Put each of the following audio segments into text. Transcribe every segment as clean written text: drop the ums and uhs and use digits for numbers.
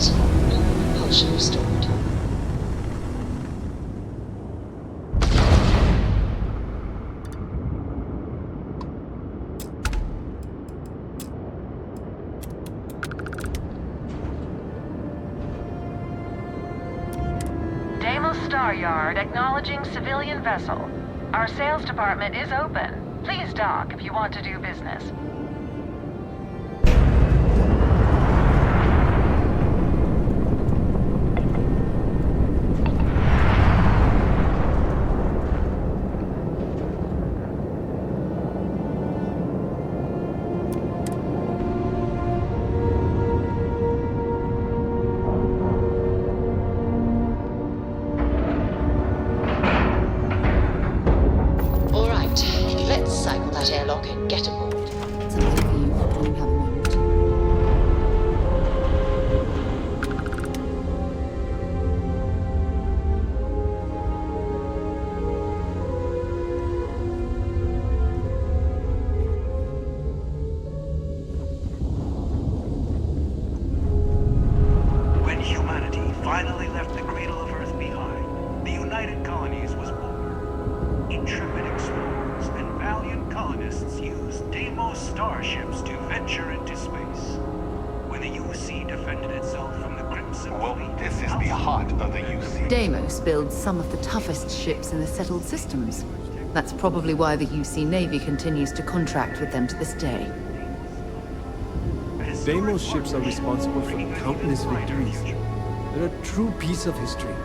complete. All propulsion restored. Star Yard, acknowledging civilian vessel. Our sales department is open. Please dock if you want to do business. Airlock and get aboard. It's a late for you. Do you have a moment? When humanity finally left the cradle of Earth behind, the United Colonies was born. Intrepid explorers and valiant colonists used Deimos starships to venture into space. When the UC defended itself from the Crimson Fleet... This is the heart of the UC. Deimos builds some of the toughest ships in the settled systems. That's probably why the UC Navy continues to contract with them to this day. Deimos ships are responsible for countless victories. They're a true piece of history.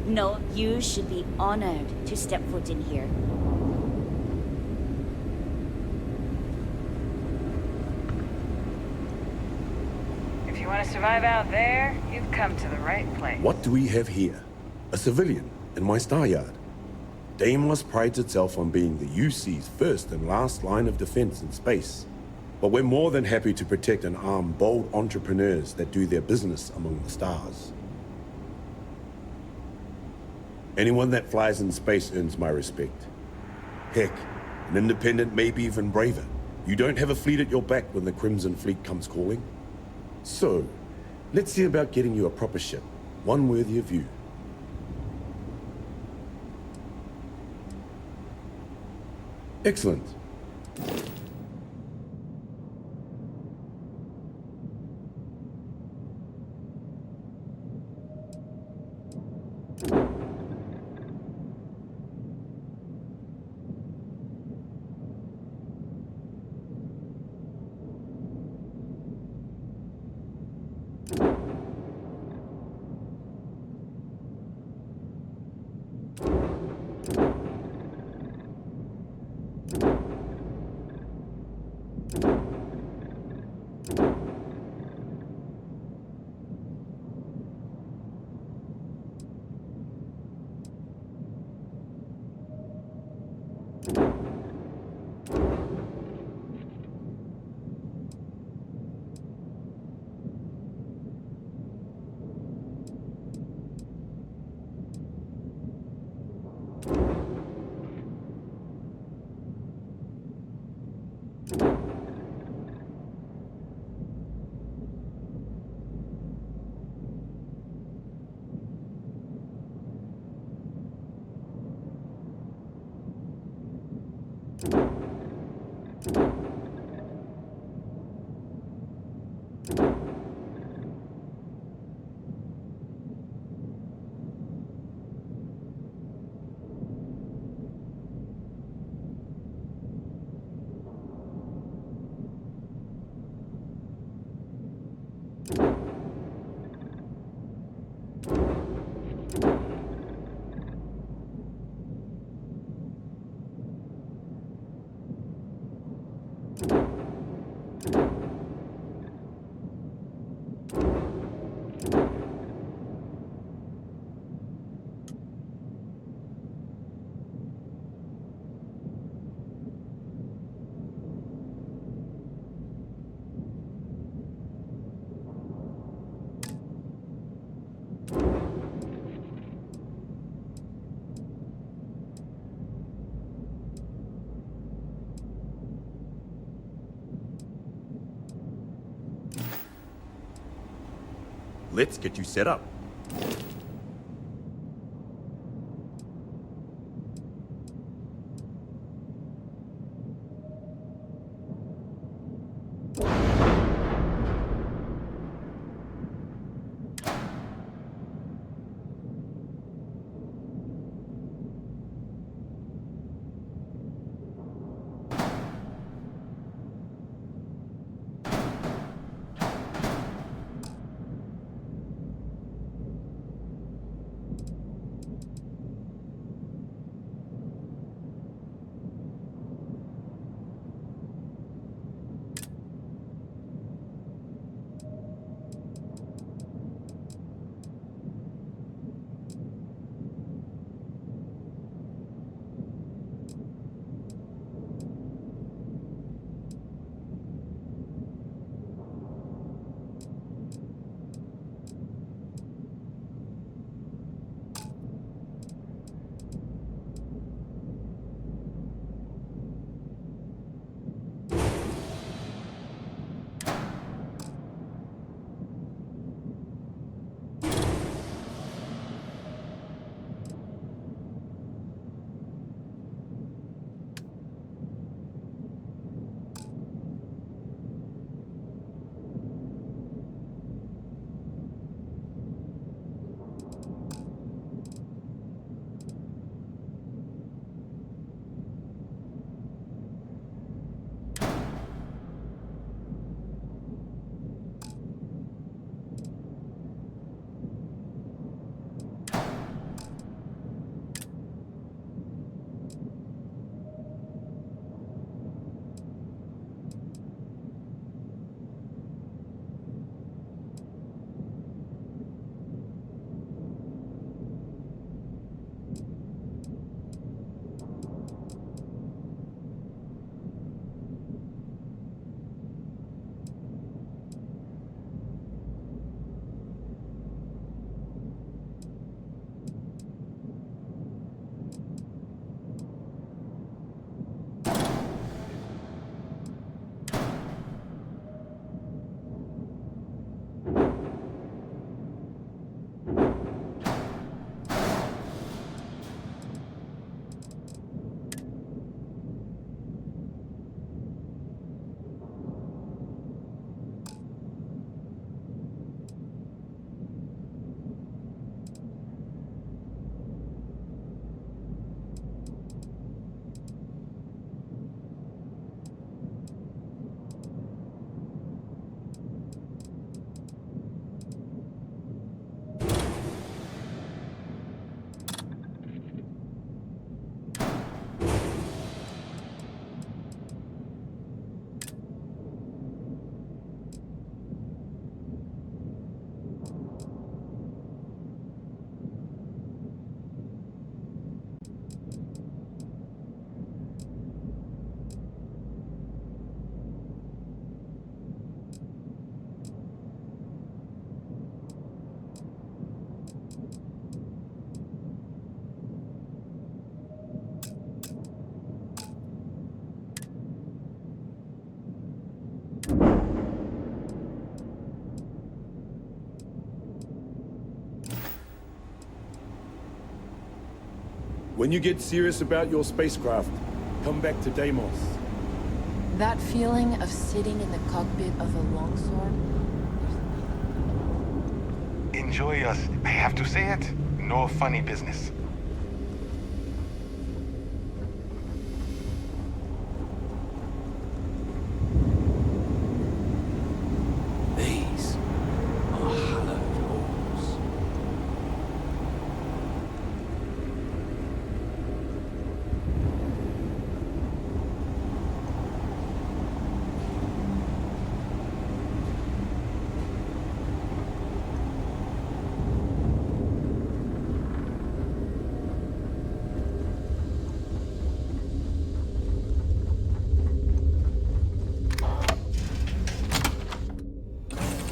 No, you should be honored to step foot in here. If you want to survive out there, you've come to the right place. What do we have here? A civilian in my star yard. Deimos prides itself on being the UC's first and last line of defense in space. But we're more than happy to protect and arm bold entrepreneurs that do their business among the stars. Anyone that flies in space earns my respect. Heck, an independent may be even braver. You don't have a fleet at your back when the Crimson Fleet comes calling. So, let's see about getting you a proper ship, one worthy of you. Excellent. Let's get you set up. When you get serious about your spacecraft, come back to Deimos. That feeling of sitting in the cockpit of a longsword? Enjoy us. I have to say it. No funny business. These are hallowed halls.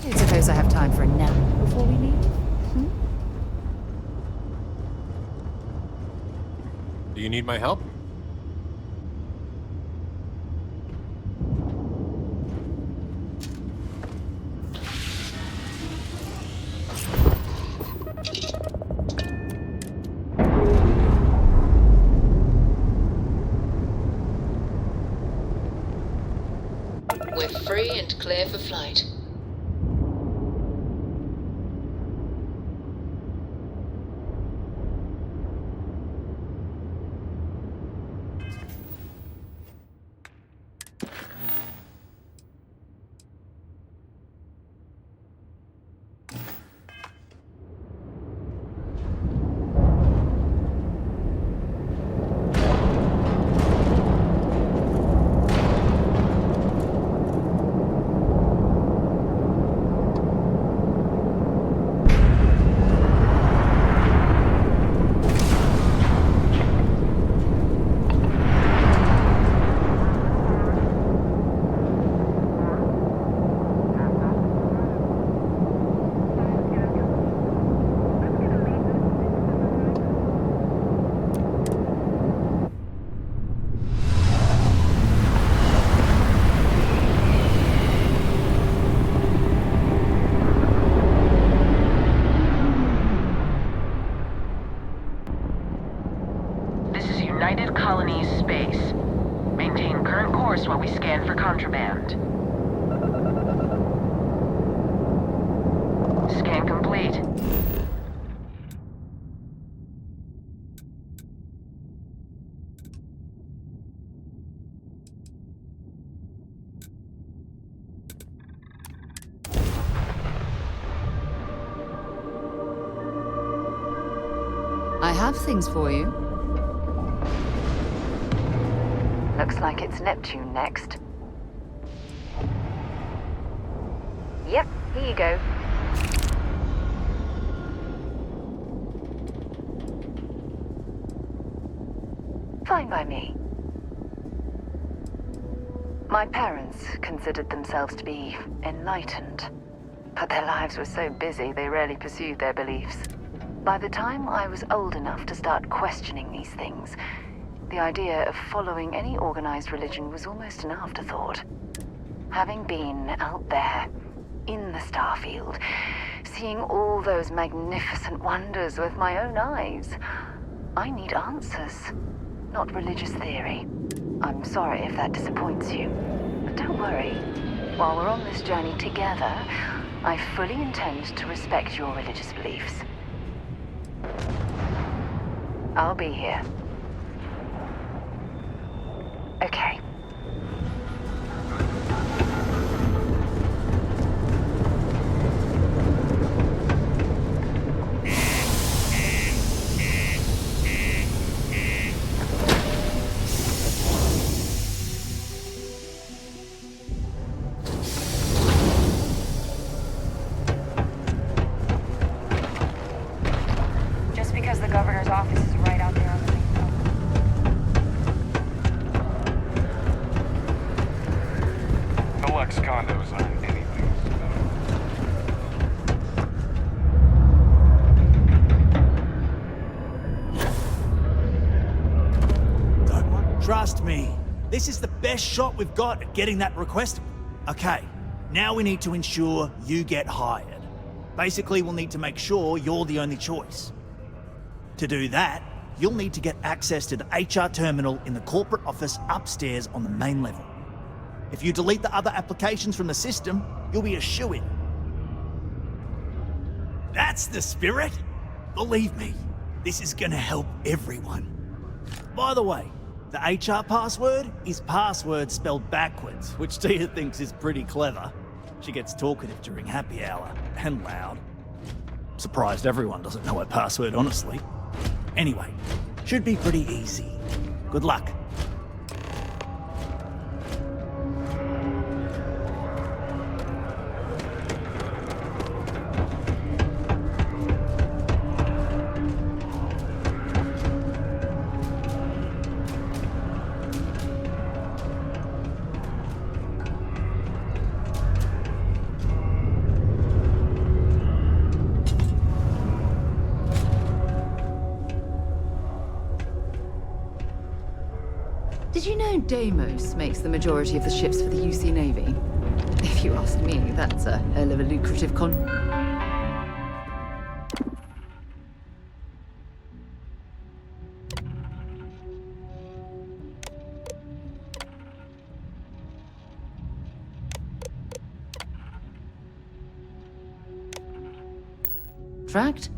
I don't suppose I have time for a nap before we leave. Do you need my help? We're free and clear for flight. This is United Colonies space. Maintain current course while we scan for contraband. Scan complete. I have things for you. Looks like it's Neptune next. Yep, here you go. Fine by me. My parents considered themselves to be enlightened, but their lives were so busy they rarely pursued their beliefs. By the time I was old enough to start questioning these things, the idea of following any organized religion was almost an afterthought. Having been out there, in the Starfield, seeing all those magnificent wonders with my own eyes, I need answers, not religious theory. I'm sorry if that disappoints you, but don't worry. While we're on this journey together, I fully intend to respect your religious beliefs. I'll be here. Okay. Just because the governor's office is right out there on the main road. The Lux condos aren't anything. Trust me, this is the best shot we've got at getting that request. Okay, now we need to ensure you get hired. Basically, we'll need to make sure you're the only choice. To do that, you'll need to get access to the HR terminal in the corporate office upstairs on the main level. If you delete the other applications from the system, you'll be a shoo-in. That's the spirit! Believe me, this is gonna help everyone. By the way, the HR password is password spelled backwards, which Tia thinks is pretty clever. She gets talkative during happy hour, and loud. Surprised everyone doesn't know her password, honestly. Anyway, should be pretty easy. Good luck. Did you know Deimos makes the majority of the ships for the UC Navy? If you ask me, that's a hell of a lucrative Tracked?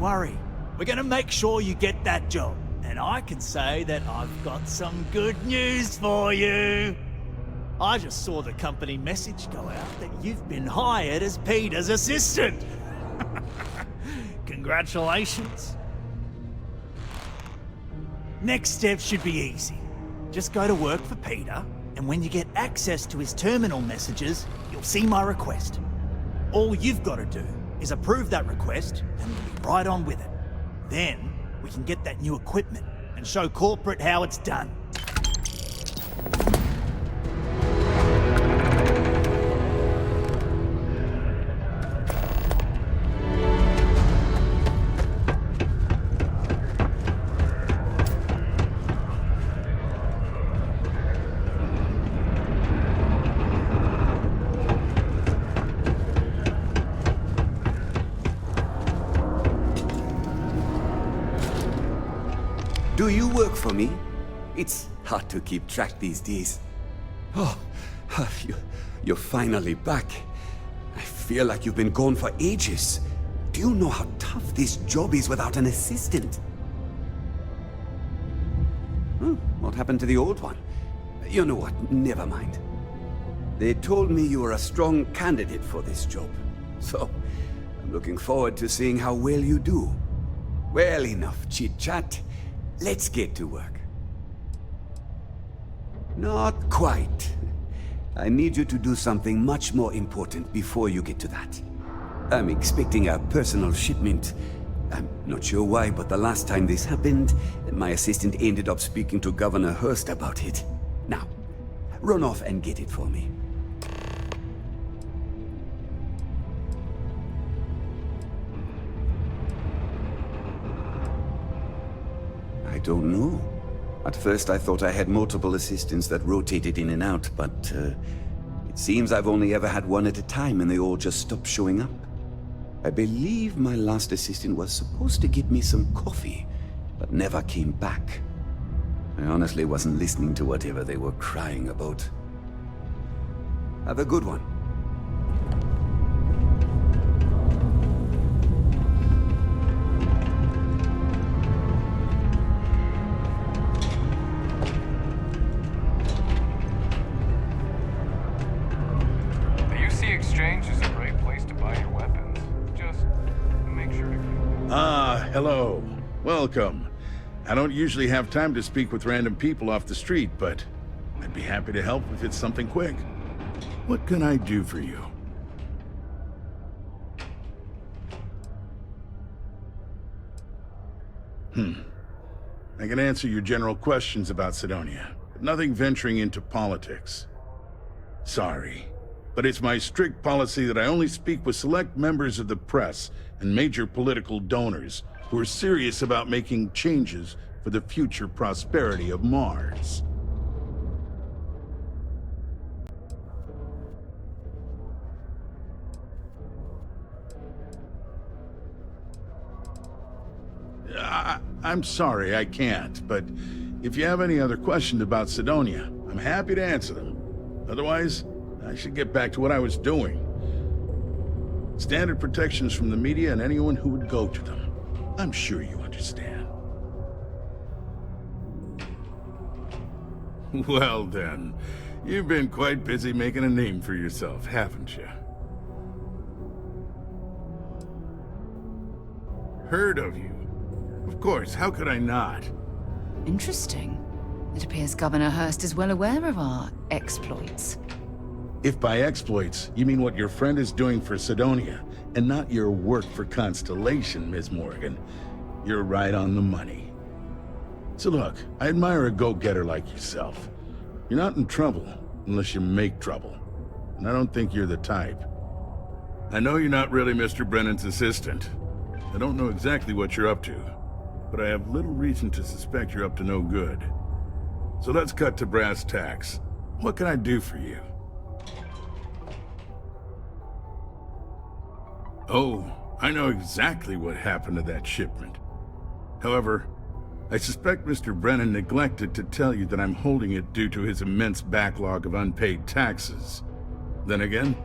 Worry. We're gonna make sure you get that job. And I can say that I've got some good news for you. I just saw the company message go out that you've been hired as Peter's assistant. Congratulations. Next step should be easy. Just go to work for Peter, and when you get access to his terminal messages, you'll see my request. All you've got to do is approve that request, and we'll be right on with it. Then, we can get that new equipment and show corporate how it's done. Do you work for me? It's hard to keep track these days. Oh, you're finally back. I feel like you've been gone for ages. Do you know how tough this job is without an assistant? What happened to the old one? You know what, never mind. They told me you were a strong candidate for this job. So, I'm looking forward to seeing how well you do. Well, enough chit-chat. Let's get to work. Not quite. I need you to do something much more important before you get to that. I'm expecting a personal shipment. I'm not sure why, but the last time this happened, my assistant ended up speaking to Governor Hurst about it. Now, run off and get it for me. don't know. At first I thought I had multiple assistants that rotated in and out, but it seems I've only ever had one at a time and they all just stopped showing up. I believe my last assistant was supposed to get me some coffee, but never came back. I honestly wasn't listening to whatever they were crying about. Have a good one. The UC Exchange is a great place to buy your weapons. Just make sure to... Ah, hello. Welcome. I don't usually have time to speak with random people off the street, but I'd be happy to help if it's something quick. What can I do for you? I can answer your general questions about Sidonia, but nothing venturing into politics. Sorry, but it's my strict policy that I only speak with select members of the press and major political donors who are serious about making changes for the future prosperity of Mars. I'm sorry, I can't, but if you have any other questions about Sidonia, I'm happy to answer them. Otherwise, I should get back to what I was doing. Standard protections from the media and anyone who would go to them. I'm sure you understand. Well then, you've been quite busy making a name for yourself, haven't you? Heard of you. Of course, how could I not? Interesting. It appears Governor Hurst is well aware of our exploits. If by exploits, you mean what your friend is doing for Sidonia, and not your work for Constellation, Ms. Morgan, you're right on the money. So look, I admire a go-getter like yourself. You're not in trouble, unless you make trouble. And I don't think you're the type. I know you're not really Mr. Brennan's assistant. I don't know exactly what you're up to, but I have little reason to suspect you're up to no good. So let's cut to brass tacks. What can I do for you? Oh, I know exactly what happened to that shipment. However, I suspect Mr. Brennan neglected to tell you that I'm holding it due to his immense backlog of unpaid taxes. Then again,